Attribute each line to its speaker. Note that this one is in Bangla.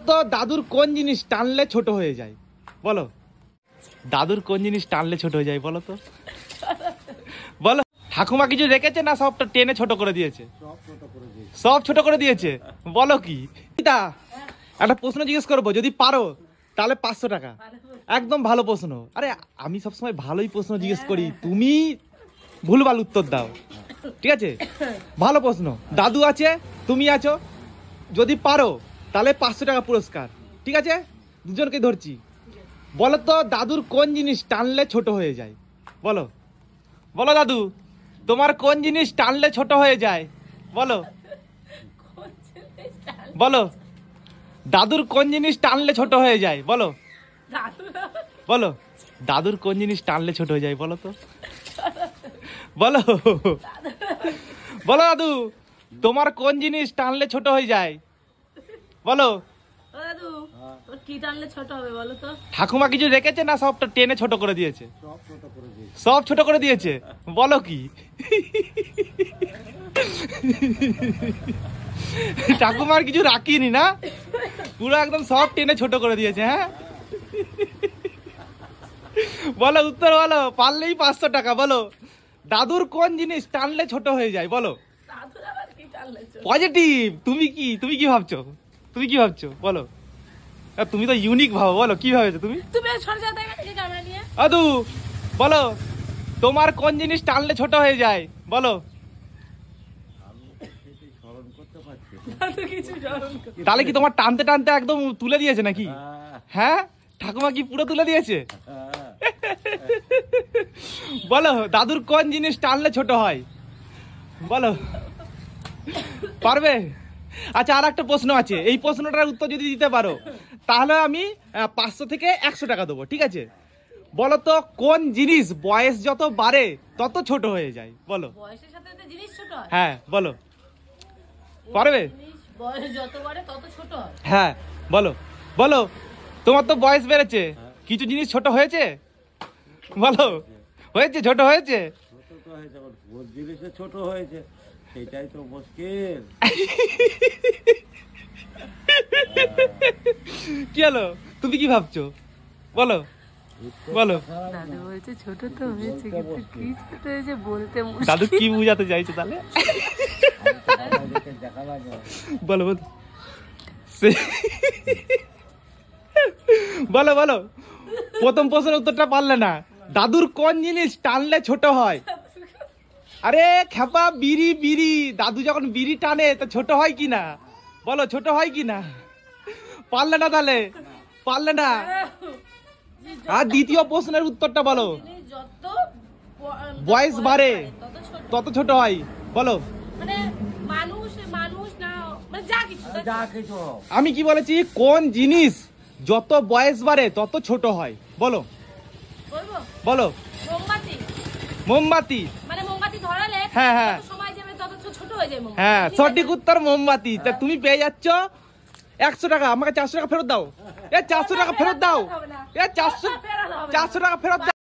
Speaker 1: তো দাদুর কোন জিনিস টানলে ছোট হয়ে যায় বলো? দাদুর কোন জিনিস টানলে ছোট হয়ে যায় বলো তো? বলো। ঠাকুমা কিছু রেখেছে না সবটা টেনে ছোট করে দিয়েছে? সব ছোট করে দিয়েছে। বলো কি? একটা প্রশ্ন জিজ্ঞেস করবো, যদি পারো তাহলে 500 টাকা। একদম ভালো প্রশ্ন। আরে আমি সবসময় ভালোই প্রশ্ন জিজ্ঞেস করি, তুমি ভুলভাল উত্তর দাও, ঠিক আছে? ভালো প্রশ্ন। দাদু আছে, তুমি আছো, যদি পারো তাহলে 500 টাকা পুরস্কার, ঠিক আছে? দুজনকে ধরছি। বলো তো দাদুর কোন জিনিস টানলে ছোট হয়ে যায় বলো? বলো দাদু, তোমার কোন জিনিস টানলে ছোট হয়ে যায় বলো? বলো দাদুর কোন জিনিস টানলে ছোট হয়ে যায় বলো? বলো দাদুর কোন জিনিস টানলে ছোট হয়ে যায় বলো তো? বলো। বলো দাদু, তোমার কোন জিনিস টানলে ছোট হয়ে যায় বলো?
Speaker 2: দাদু কি টানলে ছোট হবে বলো তো?
Speaker 1: ঠাকুমা কিছু রেখেছে না সবটা টেনে ছোট করে দিয়েছে? সব ছোট করে দিয়েছে। বলো কি? ঠাকুমার কিছু রাখিনি না, পুরো একদম সব টেনে ছোট করে দিয়েছে। হ্যাঁ বলো, উত্তর বলো, পারলেই 500 টাকা। বলো দাদুর কোন জিনিস টানলে ছোট হয়ে যায় বলো? পজিটিভ। তুমি কি ভাবছো? তুমি কি ভাবছো বলো? তুমি তো ইউনিক ভাবো। বলো কি ভাবেছো তুমি? দাদু বলো, তোমার কোন জিনিস টানলে ছোট হয়ে যায় বলো? তাহলে কি তোমার টানতে টানতে একদম তুলে দিয়েছে নাকি? হ্যাঁ, ঠাকুমা কি পুরো তুলে দিয়েছে? বলো দাদুর কোন জিনিস টানলে ছোট হয় বলো? পারবে? আচ্ছা, আর একটা প্রশ্ন আছে, এই প্রশ্নটার উত্তর যদি দিতে পারো তাহলে আমি 500 থেকে 100 টাকা দেবো, ঠিক আছে? বলো তো কোন জিনিস বয়স যত বাড়ে তত ছোট হয়ে যায় বলো?
Speaker 2: বয়সের সাথে সাথে জিনিস ছোট হয়?
Speaker 1: হ্যাঁ বলো। পারবে?
Speaker 2: বয়স যত বাড়ে তত ছোট হয়?
Speaker 1: হ্যাঁ বলো। বলো, তোমার তো বয়স বেড়েছে, কিছু জিনিস ছোট হয়েছে বলো? হয়েছে, ছোট হয়েছে।
Speaker 3: ছোট হয়েছে, সেটাই তো মুশকিল।
Speaker 1: কি হলো, তুমি কি ভাবছো বলো? বলো।
Speaker 2: দাদু বলছে ছোট তো হয়েছে, কিন্তু কি ছোট হয়েছে বলতে মুশকিল।
Speaker 1: দাদু কি বুঝাতে চাইছে তাহলে? বলো বলো। বলো বলো, প্রথম প্রশ্নের উত্তরটা পারলে না। দাদুর কোন জিনিস টানলে ছোট হয়? আরে খেপা, বিড়ি। বিড়ি, দাদু যখন বিড়ি টানে তো ছোট হয় কি না বলো? ছোট হয় কি না? পারলে না তাহলে? পারলে না। আর দ্বিতীয় প্রশ্নের উত্তরটা বলো। বয়স বাড়ে তত ছোট হয় বলো? আমি কি বলেছি? কোন জিনিস যত বয়স বাড়ে তত ছোট হয় বলো? বলো। মোমবাতি। হ্যাঁ হ্যাঁ হ্যাঁ, সঠিক উত্তর মোমবাতি। তা তুমি পেয়ে যাচ্ছ 100 টাকা। আমাকে 400 টাকা ফেরত দাও। 400 টাকা ফেরত দাও। 400 টাকা ফেরত দাও।